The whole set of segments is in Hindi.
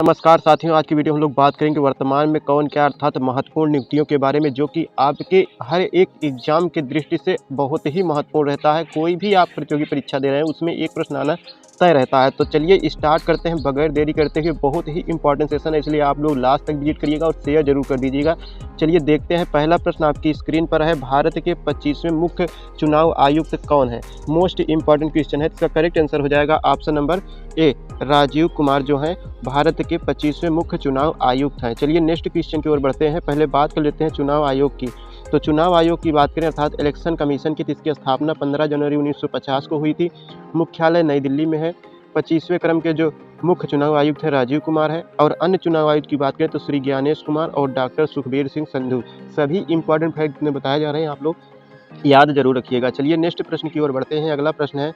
नमस्कार साथियों, आज की वीडियो हम लोग बात करेंगे वर्तमान में कौन क्या अर्थात महत्वपूर्ण नियुक्तियों के बारे में, जो कि आपके हर एक एग्जाम के दृष्टि से बहुत ही महत्वपूर्ण रहता है। कोई भी आप प्रतियोगी परीक्षा दे रहे हैं उसमें एक प्रश्न आना तय रहता है। तो चलिए स्टार्ट करते हैं बगैर देरी करते हुए। बहुत ही इंपॉर्टेंट सेशन है, इसलिए आप लोग लास्ट तक विजिट करिएगा और शेयर जरूर कर दीजिएगा। चलिए देखते हैं, पहला प्रश्न आपकी स्क्रीन पर है। भारत के 25वें मुख्य चुनाव आयुक्त कौन है? मोस्ट इंपॉर्टेंट क्वेश्चन है। इसका करेक्ट आंसर हो जाएगा option number A, Rajiv Kumar जो है भारत के 25वें मुख्य चुनाव आयुक्त हैं। चलिए नेक्स्ट क्वेश्चन की ओर बढ़ते हैं। पहले बात कर लेते हैं चुनाव आयोग की। तो चुनाव आयोग की बात करें अर्थात इलेक्शन कमीशन की, इसकी स्थापना 15 जनवरी 1950 को हुई थी। मुख्यालय नई दिल्ली में है। 25वें क्रम के जो मुख्य चुनाव आयुक्त है राजीव कुमार है। और अन्य चुनाव आयुक्त की बात करें तो श्री ज्ञानेश कुमार और डॉक्टर सुखबीर सिंह संधू। सभी इंपॉर्टेंट फैक्ट में बताए जा रहे हैं, आप लोग याद जरूर रखिएगा। चलिए नेक्स्ट प्रश्न की ओर बढ़ते हैं। अगला प्रश्न है,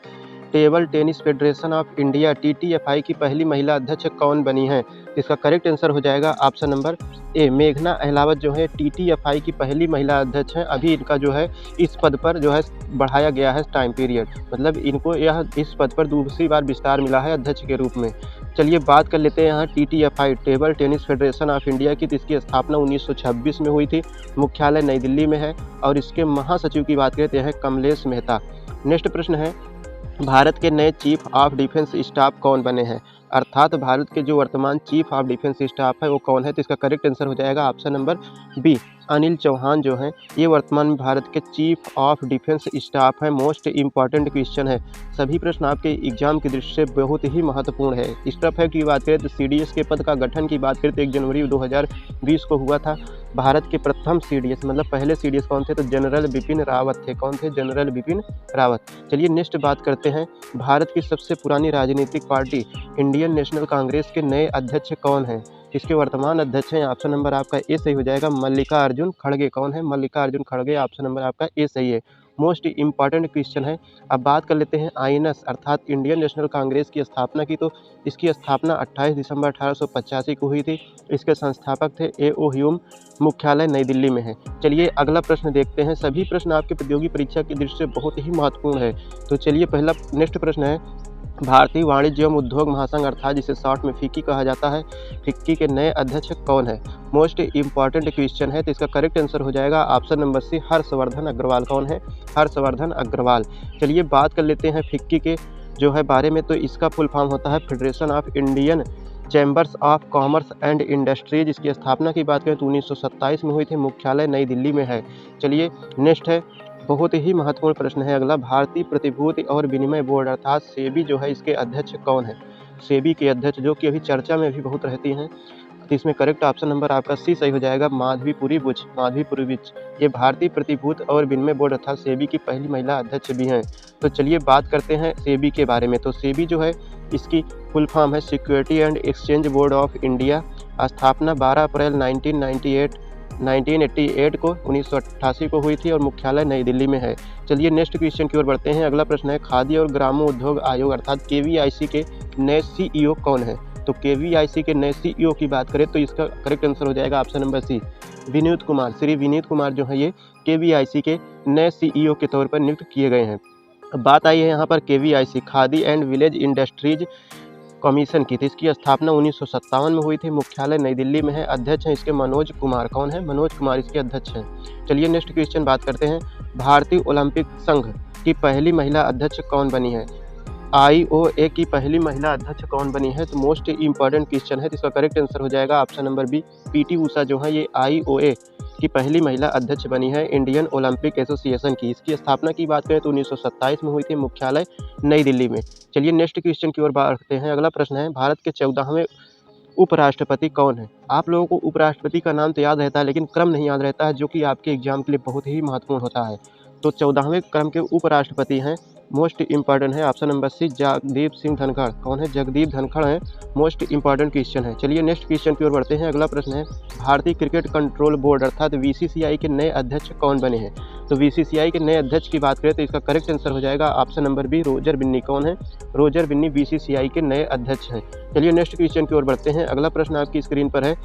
table tennis federation of India TTFI की पहली महिला अध्यक्ष कौन बनी है? इसका करेक्ट आंसर हो जाएगा ऑप्शन नंबर ए, मेघना अहलावत जो है टीटीएफआई की पहली महिला अध्यक्ष हैं। अभी इनका जो है इस पद पर जो है बढ़ाया गया है टाइम पीरियड, मतलब इनको यह इस पद पर दूसरी बार विस्तार मिला है अध्यक्ष के रूप में। चलिए बात कर लेते हैं यहाँ TTFI table tennis federation of India की। तो इसकी स्थापना 1926 में हुई थी। मुख्यालय नई दिल्ली में है और इसके महासचिव की बात करें तो यह कमलेश मेहता। नेक्स्ट प्रश्न है, भारत के नए चीफ ऑफ डिफेंस स्टाफ कौन बने हैं? अर्थात भारत के जो वर्तमान चीफ ऑफ डिफेंस स्टाफ है वो कौन है? तो इसका करेक्ट आंसर हो जाएगा option number B, Anil Chauhan जो हैं ये वर्तमान में भारत के चीफ ऑफ डिफेंस स्टाफ हैं। मोस्ट इंपॉर्टेंट क्वेश्चन है, सभी प्रश्न आपके एग्जाम की दृष्टि से बहुत ही महत्वपूर्ण है। एक्स्ट्रा फैक्ट की बात करें तो सीडीएस के पद का गठन की बात करें तो 1 जनवरी 2020 को हुआ था। भारत के प्रथम सीडीएस मतलब पहले सीडीएस कौन थे? तो जनरल बिपिन रावत थे। कौन थे? जनरल बिपिन रावत। चलिए नेक्स्ट बात करते हैं, भारत की सबसे पुरानी राजनीतिक पार्टी इंडियन नेशनल कांग्रेस के नए अध्यक्ष कौन हैं? इसके वर्तमान अध्यक्ष हैं, ऑप्शन नंबर आपका ए सही हो जाएगा, मल्लिकार्जुन खड़गे। कौन है? मल्लिकार्जुन खड़गे। ऑप्शन नंबर आपका ए सही है। मोस्ट इंपॉर्टेंट क्वेश्चन है। अब बात कर लेते हैं आईएनएस अर्थात इंडियन नेशनल कांग्रेस की स्थापना की। तो इसकी स्थापना 28 दिसंबर 1885 को हुई थी। इसके संस्थापक थे ए.ओ. ह्यूम। मुख्यालय नई दिल्ली में है। चलिए अगला प्रश्न देखते हैं। सभी प्रश्न आपके प्रतियोगी परीक्षा की दृष्टि से बहुत ही महत्वपूर्ण है। तो चलिए पहला नेक्स्ट प्रश्न है, भारतीय वाणिज्य एवं उद्योग महासंघ अर्थात जिसे शॉर्ट में फिक्की कहा जाता है, फिक्की के नए अध्यक्ष कौन है? मोस्ट इंपॉर्टेंट क्वेश्चन है। तो इसका करेक्ट आंसर हो जाएगा option number C, Harshvardhan Agarwal. कौन है? हर्षवर्धन अग्रवाल। चलिए बात कर लेते हैं फिक्की के जो है बारे में। तो इसका फुल फॉर्म होता है federation of Indian chambers of commerce and industries. इसकी स्थापना की बात करें तो 1927 में हुई थी। मुख्यालय नई दिल्ली में है। चलिए नेक्स्ट है, बहुत ही महत्वपूर्ण प्रश्न है अगला, भारतीय प्रतिभूति और विनिमय बोर्ड अर्थात सेबी जो है इसके अध्यक्ष कौन है? सेबी के अध्यक्ष जो कि अभी चर्चा में भी बहुत रहती हैं। तो इसमें करेक्ट ऑप्शन नंबर आपका सी सही हो जाएगा, माधवीपुरी बुच। माधवीपुरी बुच ये भारतीय प्रतिभूति और विनिमय बोर्ड अर्थात सेबी की पहली महिला अध्यक्ष भी हैं। तो चलिए बात करते हैं सेबी के बारे में। तो सेबी जो है इसकी फुल फॉर्म है security and exchange board of India. स्थापना 12 अप्रैल 1988 को 1988 को हुई थी और मुख्यालय नई दिल्ली में है। चलिए नेक्स्ट क्वेश्चन की ओर बढ़ते हैं। अगला प्रश्न है, खादी और ग्रामोद्योग आयोग अर्थात केवीआईसी के नए सीईओ कौन है? तो केवीआईसी के नए सीईओ की बात करें तो इसका करेक्ट आंसर हो जाएगा option number C, Vineet Kumar. Shri Vineet Kumar जो है ये केवीआईसी के नए सीईओ के तौर पर नियुक्त किए गए हैं। अब बात आई है यहाँ पर KVIC khadi and village industries commission की थी। इसकी स्थापना 1957 में हुई थी। मुख्यालय नई दिल्ली में है। अध्यक्ष हैं इसके मनोज कुमार। कौन है? मनोज कुमार इसके अध्यक्ष हैं। चलिए नेक्स्ट क्वेश्चन बात करते हैं, भारतीय ओलंपिक संघ की पहली महिला अध्यक्ष कौन बनी है? आईओए की पहली महिला अध्यक्ष कौन बनी है? तो मोस्ट इंपॉर्टेंट क्वेश्चन है। तो इसका करेक्ट आंसर हो जाएगा option number B, PT Usha जो है ये आईओए की पहली महिला अध्यक्ष बनी है इंडियन ओलंपिक एसोसिएशन की। इसकी स्थापना की बात करें तो 1927 में हुई थी। मुख्यालय नई दिल्ली में। चलिए नेक्स्ट क्वेश्चन की ओर बढ़ते हैं। अगला प्रश्न है, भारत के 14वें उपराष्ट्रपति कौन है? आप लोगों को उपराष्ट्रपति का नाम तो याद रहता है लेकिन क्रम नहीं याद रहता है, जो कि आपके एग्जाम के लिए बहुत ही महत्वपूर्ण होता है। तो 14वें क्रम के उपराष्ट्रपति हैं, मोस्ट इंपॉर्टेंट है option number C, Jagdeep Singh Dhankhar. कौन है? जगदीप धनखड़ हैं। मोस्ट इंपॉर्टेंट क्वेश्चन है। चलिए नेक्स्ट क्वेश्चन की ओर बढ़ते हैं। अगला प्रश्न है, भारतीय क्रिकेट कंट्रोल बोर्ड अर्थात बीसीसीआई के नए अध्यक्ष कौन बने हैं? तो बीसीसीआई के नए अध्यक्ष की बात करें तो इसका करेक्ट आंसर हो जाएगा option number B, Roger Binny. कौन है? रोजर बिन्नी बीसीसीआई के नए अध्यक्ष हैं। चलिए नेक्स्ट क्वेश्चन की ओर बढ़ते हैं। अगला प्रश्न आपकी स्क्रीन पर है,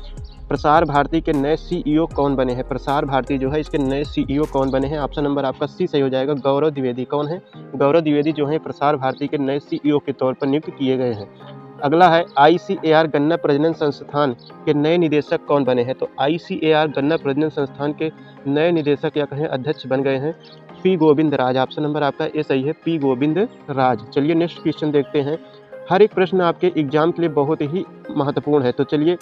प्रसार भारती के नए सीईओ कौन बने हैं? प्रसार भारती जो है इसके नए सीईओ कौन बने हैं? ऑप्शन नंबर आपका सी सही हो जाएगा, गौरव द्विवेदी। कौन है? गौरव द्विवेदी जो है प्रसार भारती के नए सीईओ के तौर पर नियुक्त किए गए हैं। अगला है ICAR गन्ना प्रजनन संस्थान के नए निदेशक कौन बने हैं? तो ICAR गन्ना प्रजनन संस्थान के नए निदेशक या कहें अध्यक्ष बन गए हैं पी गोविंद राज। ऑप्शन नंबर आपका ए सही है, पी गोविंद राज। चलिए नेक्स्ट क्वेश्चन देखते हैं। हर एक प्रश्न आपके एग्जाम के लिए बहुत ही महत्वपूर्ण है। तो चलिए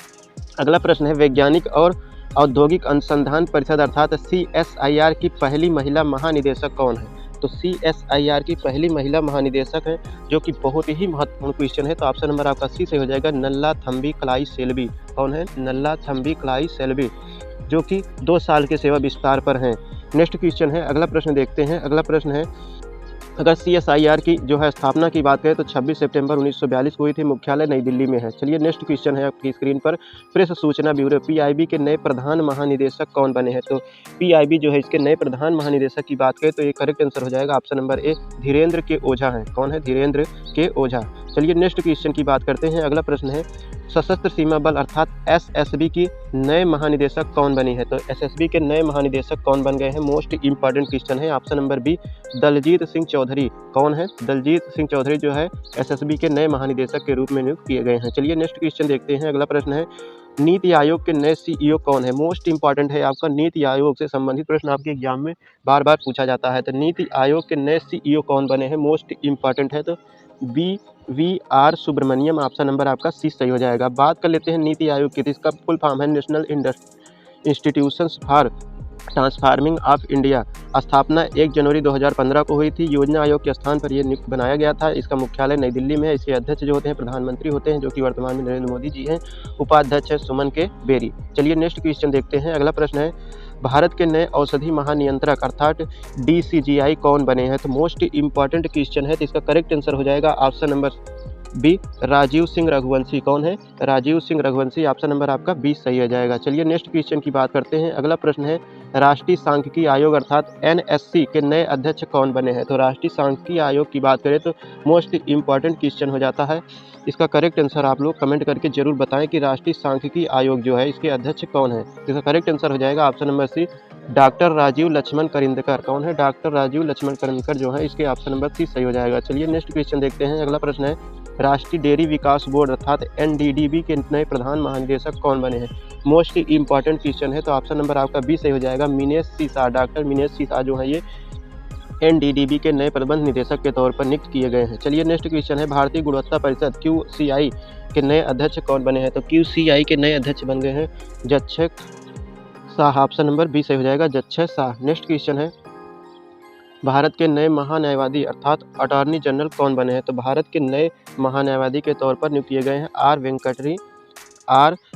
अगला प्रश्न है, वैज्ञानिक और औद्योगिक अनुसंधान परिषद अर्थात CSIR की पहली महिला महानिदेशक कौन है? तो CSIR की पहली महिला महानिदेशक है, जो कि बहुत ही महत्वपूर्ण क्वेश्चन है। तो ऑप्शन नंबर आपका सी से हो जाएगा, नल्ला थम्बी कलाई सेल्वी। कौन है? नल्ला थम्बी कलाई सेल्वी, जो कि 2 साल के सेवा विस्तार पर हैं। नेक्स्ट क्वेश्चन है, अगला प्रश्न देखते हैं। अगला प्रश्न है, अगर CSIR की जो है स्थापना की बात करें तो 26 सितंबर 1942 को हुई थी, मुख्यालय नई दिल्ली में है। चलिए नेक्स्ट क्वेश्चन है आपकी स्क्रीन पर, प्रेस सूचना ब्यूरो PIB के नए प्रधान महानिदेशक कौन बने हैं? तो PIB जो है इसके नए प्रधान महानिदेशक की बात करें तो ये करेक्ट आंसर हो जाएगा ऑप्शन नंबर ए, धीरेन्द्र के ओझा हैं। कौन है? धीरेन्द्र के ओझा। चलिए नेक्स्ट क्वेश्चन की बात करते हैं। अगला प्रश्न है, सशस्त्र सीमा बल अर्थात SSB की नए महानिदेशक कौन बनी है? तो SSB के नए महानिदेशक कौन बन गए हैं? मोस्ट इंपॉर्टेंट क्वेश्चन है। Option number B, Daljeet Singh Chaudhary. कौन है? दलजीत सिंह चौधरी जो है SSB के नए महानिदेशक के रूप में नियुक्त किए गए हैं। चलिए नेक्स्ट क्वेश्चन देखते हैं। अगला प्रश्न है, नीति आयोग के नए CEO कौन है? मोस्ट इंपॉर्टेंट है आपका, नीति आयोग से संबंधित प्रश्न आपके एग्जाम में बार बार पूछा जाता है। तो नीति आयोग के नए CEO कौन बने हैं? मोस्ट इंपॉर्टेंट है। तो BVR सुब्रमण्यम। ऑप्शन नंबर आपका सी सही हो जाएगा। बात कर लेते हैं नीति आयोग की। इसका फुल फॉर्म है national institutions for transforming of India. स्थापना 1 जनवरी 2015 को हुई थी। योजना आयोग के स्थान पर यह बनाया गया था। इसका मुख्यालय नई दिल्ली में है। इसके अध्यक्ष जो होते हैं प्रधानमंत्री होते हैं, जो कि वर्तमान में नरेंद्र मोदी जी हैं। उपाध्यक्ष है सुमन के बेरी। चलिए नेक्स्ट क्वेश्चन देखते हैं। अगला प्रश्न है, भारत के नए औषधि महानियंत्रक अर्थात DCGI कौन बने हैं? तो मोस्ट इंपॉर्टेंट क्वेश्चन है। तो इसका करेक्ट आंसर हो जाएगा option number B, Rajiv Singh Raghuvanshi. कौन है? राजीव सिंह रघुवंशी। ऑप्शन नंबर आपका बी सही हो जाएगा। चलिए नेक्स्ट क्वेश्चन की बात करते हैं। अगला प्रश्न है, राष्ट्रीय सांख्यिकी आयोग अर्थात NSC के नए अध्यक्ष कौन बने हैं? तो राष्ट्रीय सांख्यिकी आयोग की बात करें तो मोस्ट इंपॉर्टेंट क्वेश्चन हो जाता है। इसका करेक्ट आंसर आप लोग कमेंट करके जरूर बताएं कि राष्ट्रीय सांख्यिकी आयोग जो है इसके अध्यक्ष कौन है। इसका करेक्ट आंसर हो जाएगा option number C, doctor Rajiv Laxman Karandikar. कौन है? डॉक्टर राजीव लक्ष्मण करिंदकर जो है इसके ऑप्शन नंबर सी सही हो जाएगा। चलिए नेक्स्ट क्वेश्चन देखते हैं। अगला प्रश्न है, राष्ट्रीय डेयरी विकास बोर्ड अर्थात NDDB के नए प्रधान महानिदेशक कौन बने हैं? मोस्ट इंपॉर्टेंट क्वेश्चन है। तो ऑप्शन नंबर आपका बी सही हो जाएगा, मिनेश सिसोदिया। डॉक्टर मिनेश सिसोदिया जो है ये NDDB के नए प्रबंध निदेशक के तौर पर नियुक्त किए गए हैं। चलिए नेक्स्ट क्वेश्चन है, भारतीय गुणवत्ता परिषद QCI के नए अध्यक्ष कौन बने हैं? तो QCI के नए अध्यक्ष बन गए हैं जक्षक शाह। ऑप्शन नंबर बी सही हो जाएगा, जक्षक शाह। नेक्स्ट क्वेश्चन है, भारत के नए महान्यायवादी अर्थात अटॉर्नी जनरल कौन बने हैं? तो भारत के नए महान्यायवादी के तौर पर नियुक्त किए गए हैं आर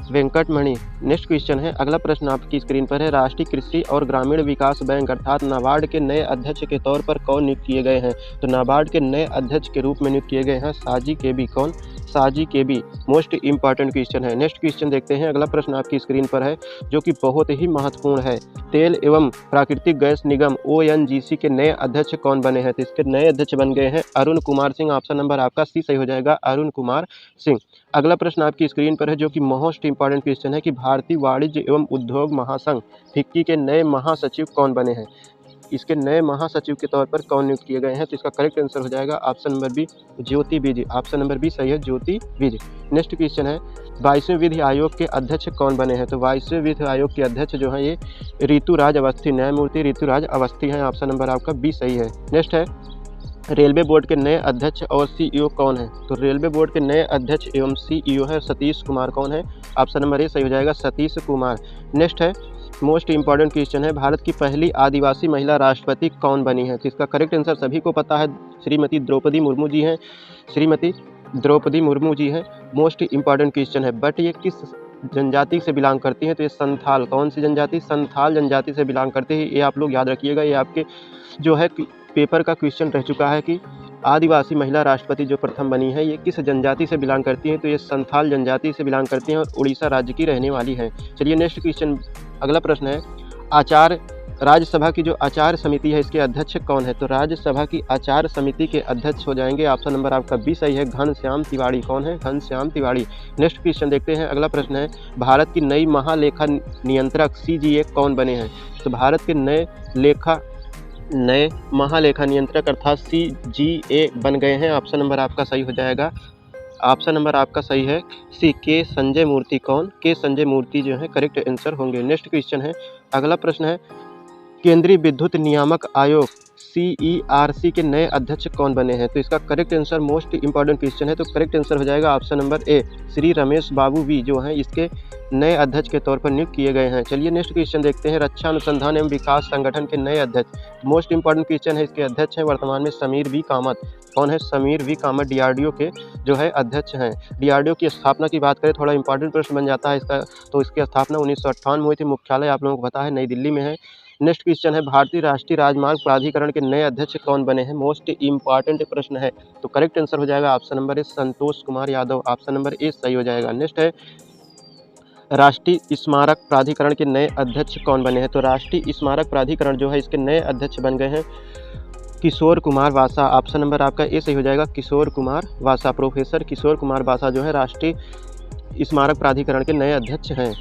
वेंकटमणि। नेक्स्ट क्वेश्चन है, अगला प्रश्न आपकी स्क्रीन पर है, राष्ट्रीय कृषि और ग्रामीण विकास बैंक अर्थात नाबार्ड के नए अध्यक्ष के तौर पर कौन नियुक्त किए गए हैं? तो नाबार्ड के नए अध्यक्ष के रूप में नियुक्त किए गए हैं साजी केबी। कौन? साजी केबी। मोस्ट इंपॉर्टेंट क्वेश्चन है। नेक्स्ट क्वेश्चन देखते हैं। अगला प्रश्न आपकी स्क्रीन पर है जो कि बहुत ही महत्वपूर्ण है, तेल एवं प्राकृतिक गैस निगम ONGC के नए अध्यक्ष कौन बने हैं? तो इसके नए अध्यक्ष बन गए हैं अरुण कुमार सिंह। ऑप्शन नंबर आपका सी सही हो जाएगा, अरुण कुमार सिंह। अगला प्रश्न आपकी स्क्रीन पर है जो कि मोस्ट इंपॉर्टेंट क्वेश्चन है कि भारतीय वाणिज्य एवं उद्योग महासंघ फिक्की के नए महासचिव कौन बने हैं? इसके नए महासचिव के तौर पर कौन नियुक्त किए गए हैं? तो इसका करेक्ट आंसर हो जाएगा ऑप्शन नंबर बी, ज्योति विधि। ऑप्शन नंबर बी सही है, ज्योति विधि। नेक्स्ट क्वेश्चन है, 22वें विधि आयोग के अध्यक्ष कौन बने हैं? तो 22वें विधि आयोग के अध्यक्ष जो है ये ऋतुराज अवस्थी, न्यायमूर्ति ऋतुराज अवस्थी हैं। ऑप्शन नंबर आपका बी सही है। नेक्स्ट है, रेलवे बोर्ड के नए अध्यक्ष और CEO कौन है? तो रेलवे बोर्ड के नए अध्यक्ष एवं CEO है सतीश कुमार। कौन है? ऑप्शन नंबर ए सही हो जाएगा, सतीश कुमार। नेक्स्ट है, मोस्ट इंपॉर्टेंट क्वेश्चन है, भारत की पहली आदिवासी महिला राष्ट्रपति कौन बनी है? तो इसका करेक्ट आंसर सभी को पता है, श्रीमती द्रौपदी मुर्मू जी हैं। श्रीमती द्रौपदी मुर्मू जी हैं। मोस्ट इंपॉर्टेंट क्वेश्चन है, बट ये किस जनजाति से बिलोंग करती हैं? तो ये संथाल। कौन सी जनजाति? संथाल जनजाति से बिलोंग करते हैं। ये आप लोग याद रखिएगा, ये आपके जो है पेपर का क्वेश्चन रह चुका है कि आदिवासी महिला राष्ट्रपति जो प्रथम बनी है ये किस जनजाति से बिलोंग करती हैं? तो ये संथाल जनजाति से बिलोंग करती हैं और उड़ीसा राज्य की रहने वाली हैं। चलिए नेक्स्ट क्वेश्चन, अगला प्रश्न है, आचार राज्यसभा की जो आचार समिति है इसके अध्यक्ष कौन है? तो राज्यसभा की आचार समिति के अध्यक्ष हो जाएंगे, ऑप्शन नंबर आपका बी सही है, घनश्याम तिवारी। कौन है? घनश्याम तिवारी। नेक्स्ट क्वेश्चन देखते हैं। अगला प्रश्न है, भारत की नई महालेखा नियंत्रक CGA कौन बने हैं? तो भारत के नए महालेखा नियंत्रक अर्थात CGA बन गए हैं। ऑप्शन नंबर आपका सही हो जाएगा, ऑप्शन नंबर आपका सही है सी, के संजय मूर्ति। कौन? के संजय मूर्ति जो है करेक्ट आंसर होंगे। नेक्स्ट क्वेश्चन है, अगला प्रश्न है, केंद्रीय विद्युत नियामक आयोग CERC के नए अध्यक्ष कौन बने हैं? तो इसका correct answer, most important question है, तो करेक्ट आंसर हो जाएगा option number A, Shri Ramesh Babu V जो हैं इसके नए अध्यक्ष के तौर पर नियुक्त किए गए हैं। चलिए नेक्स्ट क्वेश्चन देखते हैं, रक्षा अनुसंधान एवं विकास संगठन के नए अध्यक्ष। मोस्ट इंपॉर्टेंट क्वेश्चन है, इसके अध्यक्ष हैं वर्तमान में समीर वी कामत। कौन है? समीर वी कामत DRDO के जो है अध्यक्ष हैं। DRDO की स्थापना की बात करें, थोड़ा इंपॉर्टेंट प्रश्न बन जाता है इसका, तो इसकी स्थापना 1958 में हुई थी। मुख्यालय आप लोगों को पता है नई दिल्ली में है। नेक्स्ट क्वेश्चन है, भारतीय राष्ट्रीय राजमार्ग प्राधिकरण के नए अध्यक्ष कौन बने हैं? मोस्ट इंपॉर्टेंट प्रश्न है, तो करेक्ट आंसर हो जाएगा option number A, Santosh Kumar Yadav. Option number A सही हो जाएगा। नेक्स्ट है, राष्ट्रीय स्मारक प्राधिकरण के नए अध्यक्ष कौन बने हैं? तो राष्ट्रीय स्मारक प्राधिकरण जो है इसके नए अध्यक्ष बन गए हैं किशोर कुमार वासा। ऑप्शन नंबर आपका ए सही हो जाएगा, किशोर कुमार वासा। प्रोफेसर किशोर कुमार वासा जो है राष्ट्रीय स्मारक प्राधिकरण के नए अध्यक्ष हैं।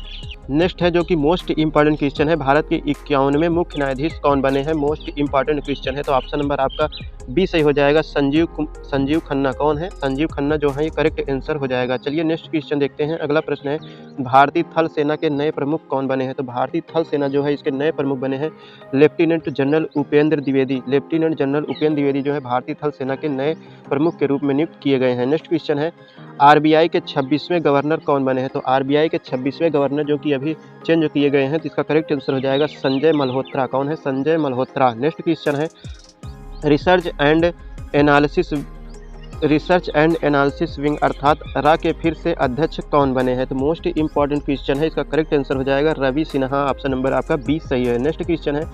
नेक्स्ट है जो कि मोस्ट इंपॉर्टेंट क्वेश्चन है, भारत के 51वें मुख्य न्यायाधीश कौन बने हैं? मोस्ट इंपॉर्टेंट क्वेश्चन है, तो ऑप्शन नंबर आपका बी सही हो जाएगा, संजीव खन्ना। कौन है? संजीव खन्ना जो है ये करेक्ट आंसर हो जाएगा। चलिए नेक्स्ट क्वेश्चन देखते हैं, अगला प्रश्न है, भारतीय थल सेना के नए प्रमुख कौन बने हैं? तो भारतीय थल सेना जो है इसके नए प्रमुख बने हैं lieutenant general Upendra Dwivedi. Lieutenant general Upendra Dwivedi जो है भारतीय थल सेना के नए प्रमुख के रूप में नियुक्त किए गए हैं। नेक्स्ट क्वेश्चन है, RBI के 26वें गवर्नर कौन बने हैं? तो RBI के 26वें गवर्नर जो कि अभी चेंज किए गए हैं, तो इसका करेक्ट आंसर हो जाएगा संजय मल्होत्रा। कौन है? संजय मल्होत्रा। नेक्स्ट क्वेश्चन है, रिसर्च एंड एनालिसिस विंग अर्थात रा के फिर से अध्यक्ष कौन बने हैं? तो मोस्ट इंपॉर्टेंट क्वेश्चन है, इसका करेक्ट आंसर हो जाएगा रवि सिन्हा। ऑप्शन नंबर आपका बी सही है। नेक्स्ट क्वेश्चन है,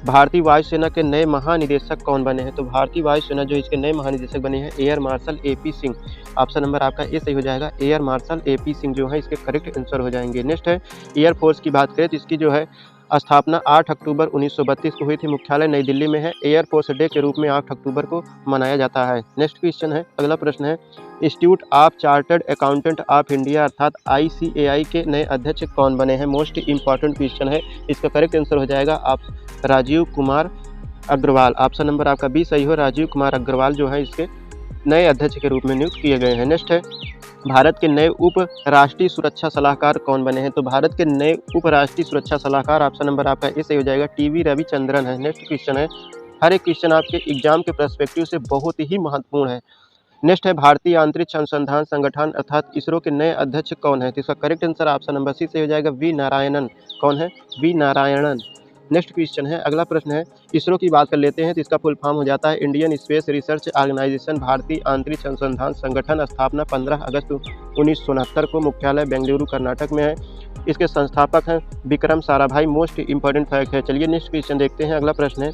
भारतीय वायुसेना के नए महानिदेशक कौन बने हैं? तो भारतीय वायुसेना जो इसके नए महानिदेशक बने हैं air marshal AP Singh. Option number आपका ए सही हो जाएगा, एयर मार्शल AP सिंह जो है इसके करेक्ट आंसर हो जाएंगे। नेक्स्ट है, एयरफोर्स की बात करें तो इसकी जो है स्थापना 8 अक्टूबर 1932 को हुई थी। मुख्यालय नई दिल्ली में है। एयरफोर्स डे के रूप में 8 अक्टूबर को मनाया जाता है। नेक्स्ट क्वेश्चन है, अगला प्रश्न है, institute of chartered accountant of India अर्थात ICAI के नए अध्यक्ष कौन बने हैं? मोस्ट इंपॉर्टेंट क्वेश्चन है, इसका करेक्ट आंसर हो जाएगा आप राजीव कुमार अग्रवाल। ऑप्शन नंबर आपका बी सही हो, राजीव कुमार अग्रवाल जो है इसके नए अध्यक्ष के रूप में नियुक्त किए गए हैं। नेक्स्ट है, भारत के नए उप राष्ट्रीय सुरक्षा सलाहकार कौन बने हैं? तो भारत के नए उप राष्ट्रीय सुरक्षा सलाहकार ऑप्शन नंबर आपका ए सही हो जाएगा, TV रविचंद्रन है। नेक्स्ट क्वेश्चन है, हर एक क्वेश्चन आपके एग्जाम के पर्सपेक्टिव से बहुत ही महत्वपूर्ण है। नेक्स्ट है, भारतीय अंतरिक्ष अनुसंधान संगठन अर्थात इसरो के नए अध्यक्ष कौन है? तो इसका correct answer option number C से हो जाएगा, वी नारायणन। कौन है? वी नारायणन। नेक्स्ट क्वेश्चन है, अगला प्रश्न है, इसरो की बात कर लेते हैं तो इसका फुल फॉर्म हो जाता है इंडियन स्पेस रिसर्च ऑर्गेनाइजेशन। भारतीय अंतरिक्ष अनुसंधान संगठन। स्थापना 15 अगस्त 1969 को। मुख्यालय बेंगलुरु कर्नाटक में है। इसके संस्थापक हैं Vikram Sarabhai. Most important fact है। चलिए नेक्स्ट क्वेश्चन देखते हैं, अगला प्रश्न है,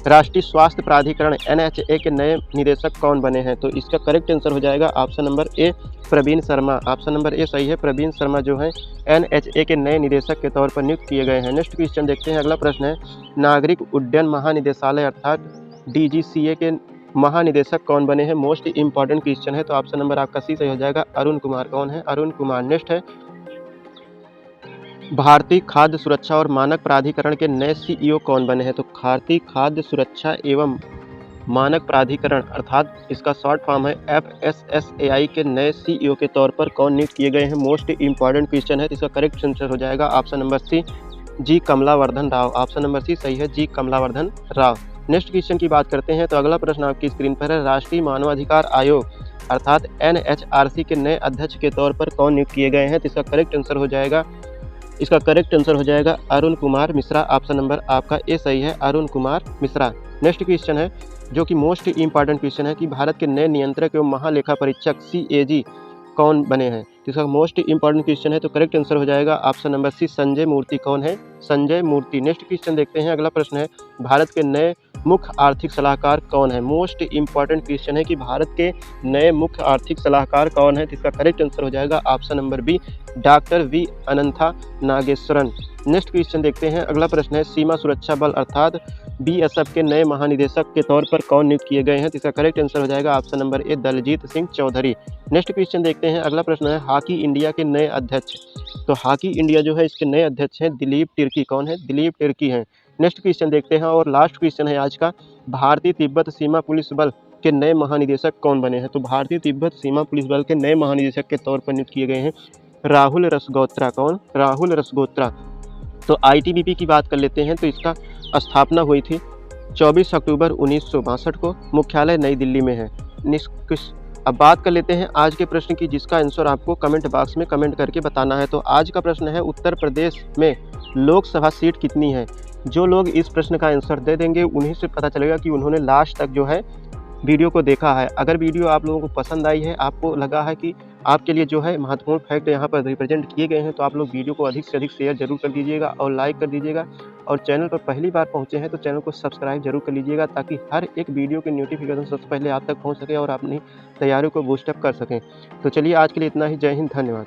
राष्ट्रीय स्वास्थ्य प्राधिकरण NHA के नए निदेशक कौन बने हैं? तो इसका करेक्ट आंसर हो जाएगा option number A, Praveen Sharma. Option number A सही है, प्रवीण शर्मा जो है NHA के नए निदेशक के तौर पर नियुक्त किए गए हैं। नेक्स्ट क्वेश्चन देखते हैं, अगला प्रश्न है, नागरिक उड्डयन महानिदेशालय अर्थात DGCA के महानिदेशक कौन बने हैं? मोस्ट इंपॉर्टेंट क्वेश्चन है, तो ऑप्शन नंबर आपका सी सही हो जाएगा, अरुण कुमार। कौन है? अरुण कुमार। नेक्स्ट है, भारतीय खाद्य सुरक्षा और मानक प्राधिकरण के नए CEO कौन बने हैं? तो भारतीय खाद्य सुरक्षा एवं मानक प्राधिकरण अर्थात इसका शॉर्ट फॉर्म है FSSAI के नए CEO के तौर पर कौन नियुक्त किए गए हैं? मोस्ट इंपॉर्टेंट क्वेश्चन है, तो इसका करेक्ट आंसर हो जाएगा ऑप्शन नंबर सी, जी कमलावर्धन राव। ऑप्शन नंबर सी सही है, जी कमलावर्धन राव। नेक्स्ट क्वेश्चन की बात करते हैं तो अगला प्रश्न आपकी स्क्रीन पर है, राष्ट्रीय मानवाधिकार आयोग अर्थात NHRC के नए अध्यक्ष के तौर पर कौन नियुक्त किए गए हैं? तो इसका करेक्ट आंसर हो जाएगा, इसका करेक्ट आंसर हो जाएगा अरुण कुमार मिश्रा। ऑप्शन नंबर आपका ए सही है, अरुण कुमार मिश्रा। नेक्स्ट क्वेश्चन है जो कि मोस्ट इंपॉर्टेंट क्वेश्चन है कि भारत के नए नियंत्रक एवं महालेखा परीक्षक CAG कौन बने हैं? तो इसका मोस्ट इंपॉर्टेंट क्वेश्चन है, तो करेक्ट आंसर हो जाएगा ऑप्शन नंबर सी, संजय मूर्ति। कौन है? संजय मूर्ति। नेक्स्ट क्वेश्चन देखते हैं, अगला प्रश्न है, भारत के नए मुख्य आर्थिक सलाहकार कौन है? मोस्ट इंपॉर्टेंट क्वेश्चन है कि भारत के नए मुख्य आर्थिक सलाहकार कौन है? तो इसका करेक्ट आंसर हो जाएगा option number B, doctor V Anantha Nageswaran. Next question देखते हैं, अगला प्रश्न है, सीमा सुरक्षा बल अर्थात BSF के नए महानिदेशक के तौर पर कौन नियुक्त किए गए हैं? तो इसका करेक्ट आंसर हो जाएगा option number A, Daljeet Singh Chaudhary. Next question देखते हैं, अगला प्रश्न है, हॉकी इंडिया के नए अध्यक्ष। तो हॉकी इंडिया जो है इसके नए अध्यक्ष हैं दिलीप तिर्की। कौन है? दिलीप तिर्की हैं। नेक्स्ट क्वेश्चन देखते हैं और लास्ट क्वेश्चन है आज का, भारतीय तिब्बत सीमा पुलिस बल के नए महानिदेशक कौन बने हैं? तो भारतीय तिब्बत सीमा पुलिस बल के नए महानिदेशक के तौर पर नियुक्त किए गए हैं राहुल रसगोत्रा। कौन? राहुल रसगोत्रा। तो आईटीबीपी की बात कर लेते हैं, तो इसका स्थापना हुई थी 24 अक्टूबर 1962 को। मुख्यालय नई दिल्ली में है। अब बात कर लेते हैं आज के प्रश्न की, जिसका आंसर आपको कमेंट बॉक्स में कमेंट करके बताना है। तो आज का प्रश्न है, उत्तर प्रदेश में लोकसभा सीट कितनी है? जो लोग इस प्रश्न का आंसर दे देंगे उन्हीं से पता चलेगा कि उन्होंने लास्ट तक जो है वीडियो को देखा है। अगर वीडियो आप लोगों को पसंद आई है, आपको लगा है कि आपके लिए जो है महत्वपूर्ण फैक्ट यहाँ पर रिप्रेजेंट किए गए हैं, तो आप लोग वीडियो को अधिक से अधिक शेयर जरूर कर दीजिएगा और लाइक कर दीजिएगा। और चैनल पर पहली बार पहुँचे हैं तो चैनल को सब्सक्राइब जरूर कर लीजिएगा, ताकि हर एक वीडियो की नोटिफिकेशन सबसे पहले आप तक पहुँच सके और अपनी तैयारियों को बूस्टअप कर सकें। तो चलिए आज के लिए इतना ही। जय हिंद, धन्यवाद।